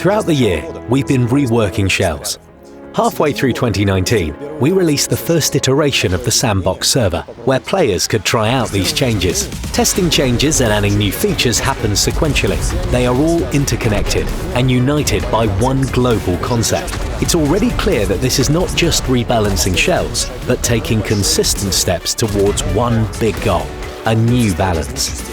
Throughout the year, we've been reworking shells. Halfway through 2019, we released the first iteration of the Sandbox server, where players could try out these changes. Testing changes and adding new features happens sequentially. They are all interconnected and united by one global concept. It's already clear that this is not just rebalancing shells, but taking consistent steps towards one big goal, a new balance.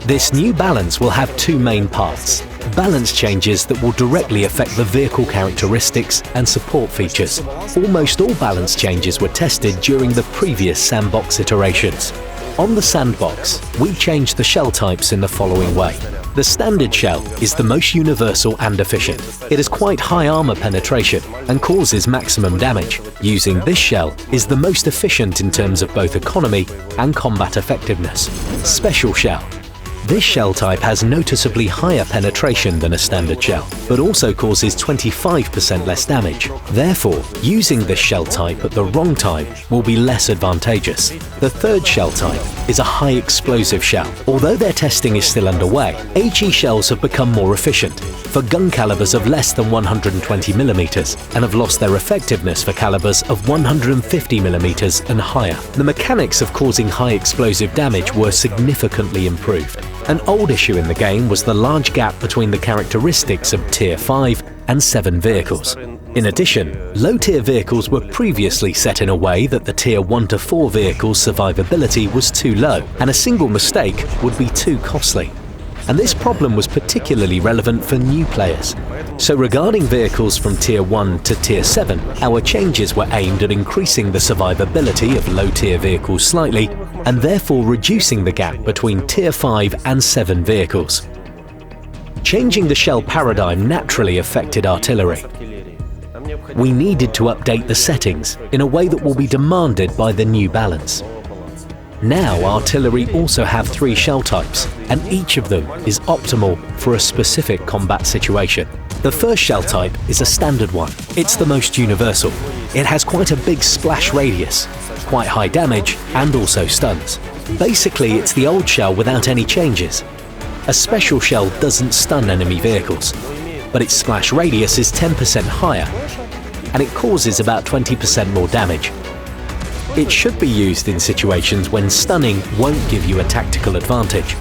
This new balance will have two main parts. Balance changes that will directly affect the vehicle characteristics and support features. Almost all balance changes were tested during the previous Sandbox iterations. On the Sandbox, we changed the shell types in the following way. The standard shell is the most universal and efficient. It has quite high armor penetration and causes maximum damage. Using this shell is the most efficient in terms of both economy and combat effectiveness. Special shell. This shell type has noticeably higher penetration than a standard shell, but also causes 25% less damage. Therefore, using this shell type at the wrong time will be less advantageous. The third shell type is a high explosive shell. Although their testing is still underway, HE shells have become more efficient for gun calibers of less than 120mm and have lost their effectiveness for calibers of 150mm and higher. The mechanics of causing high explosive damage were significantly improved. An old issue in the game was the large gap between the characteristics of Tier 5 and 7 vehicles. In addition, low-tier vehicles were previously set in a way that the Tier 1 to 4 vehicles' survivability was too low, and a single mistake would be too costly. And this problem was particularly relevant for new players. So regarding vehicles from Tier 1 to Tier 7, our changes were aimed at increasing the survivability of low-tier vehicles slightly, and therefore reducing the gap between Tier 5 and 7 vehicles. Changing the shell paradigm naturally affected artillery. We needed to update the settings in a way that will be demanded by the new balance. Now artillery also have 3 shell types, and each of them is optimal for a specific combat situation. The first shell type is a standard one. It's the most universal. It has quite a big splash radius, quite high damage, and also stuns. Basically, it's the old shell without any changes. A special shell doesn't stun enemy vehicles, but its splash radius is 10% higher, and it causes about 20% more damage. It should be used in situations when stunning won't give you a tactical advantage.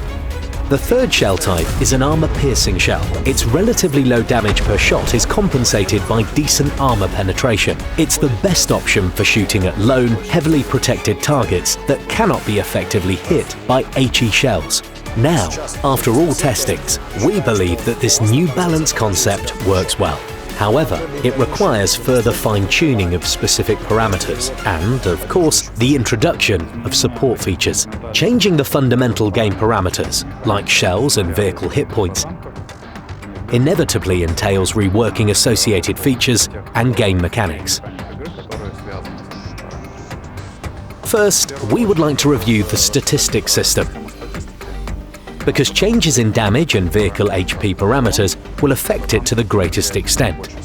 The third shell type is an armor-piercing shell. Its relatively low damage per shot is compensated by decent armor penetration. It's the best option for shooting at lone, heavily protected targets that cannot be effectively hit by HE shells. Now, after all testings, we believe that this new balance concept works well. However, it requires further fine-tuning of specific parameters and, of course, the introduction of support features. Changing the fundamental game parameters, like shells and vehicle hit points, inevitably entails reworking associated features and game mechanics. First, we would like to review the statistics system, because changes in damage and vehicle HP parameters will affect it to the greatest extent.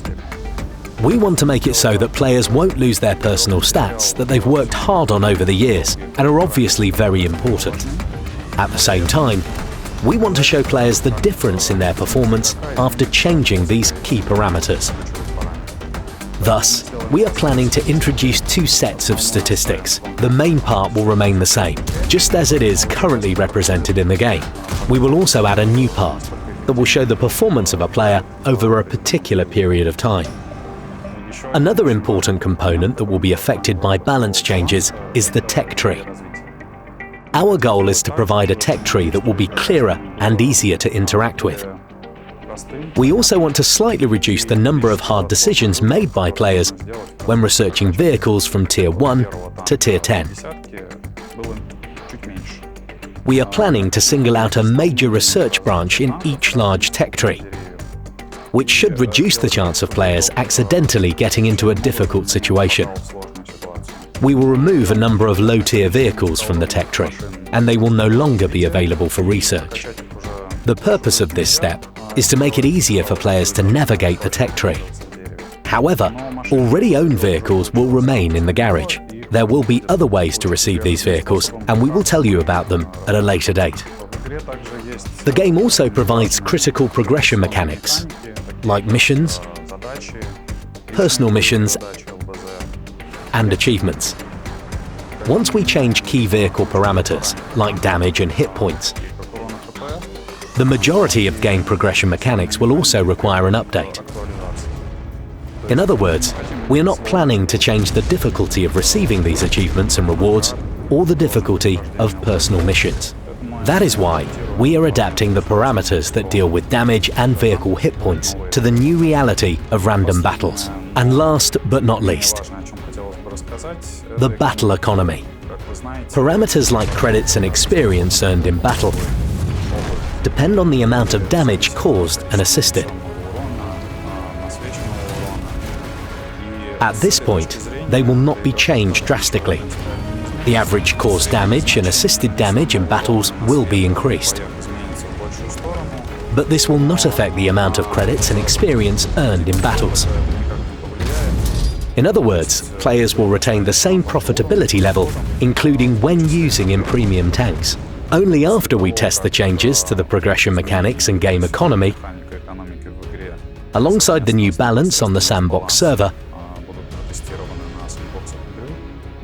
We want to make it so that players won't lose their personal stats that they've worked hard on over the years and are obviously very important. At the same time, we want to show players the difference in their performance after changing these key parameters. Thus, we are planning to introduce 2 sets of statistics. The main part will remain the same, just as it is currently represented in the game. We will also add a new part that will show the performance of a player over a particular period of time. Another important component that will be affected by balance changes is the tech tree. Our goal is to provide a tech tree that will be clearer and easier to interact with. We also want to slightly reduce the number of hard decisions made by players when researching vehicles from Tier 1 to Tier 10. We are planning to single out a major research branch in each large tech tree, which should reduce the chance of players accidentally getting into a difficult situation. We will remove a number of low-tier vehicles from the tech tree, and they will no longer be available for research. The purpose of this step is to make it easier for players to navigate the tech tree. However, already owned vehicles will remain in the garage. There will be other ways to receive these vehicles, and we will tell you about them at a later date. The game also provides critical progression mechanics. like missions, personal missions, and achievements. Once we change key vehicle parameters, like damage and hit points, the majority of game progression mechanics will also require an update. In other words, we are not planning to change the difficulty of receiving these achievements and rewards, or the difficulty of personal missions. That is why we are adapting the parameters that deal with damage and vehicle hit points to the new reality of random battles. And last but not least, the battle economy. Parameters like credits and experience earned in battle depend on the amount of damage caused and assisted. At this point, they will not be changed drastically. The average caused damage and assisted damage in battles will be increased. But this will not affect the amount of credits and experience earned in battles. In other words, players will retain the same profitability level, including when using in premium tanks. Only after we test the changes to the progression mechanics and game economy, alongside the new balance on the Sandbox server,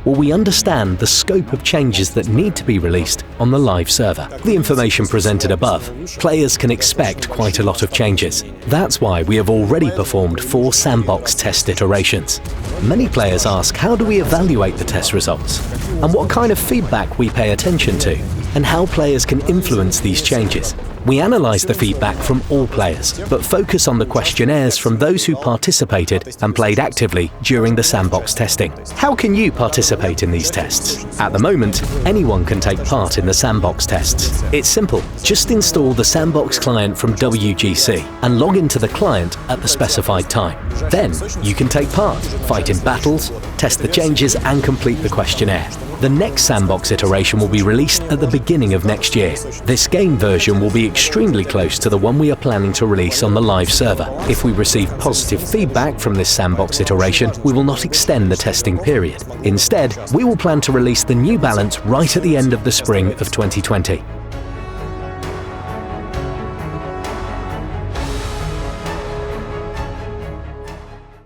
will we understand the scope of changes that need to be released on the live server. The information presented above, players can expect quite a lot of changes. That's why we have already performed 4 Sandbox test iterations. Many players ask, how do we evaluate the test results? And what kind of feedback we pay attention to? And how players can influence these changes. We analyze the feedback from all players, but focus on the questionnaires from those who participated and played actively during the Sandbox testing. How can you participate in these tests? At the moment, anyone can take part in the Sandbox tests. It's simple. Just install the Sandbox client from WGC and log into the client at the specified time. Then, you can take part, fight in battles, test the changes and complete the questionnaire. The next Sandbox iteration will be released at the beginning of next year. This game version will be extremely close to the one we are planning to release on the live server. If we receive positive feedback from this Sandbox iteration, we will not extend the testing period. Instead, we will plan to release the new balance right at the end of the spring of 2020.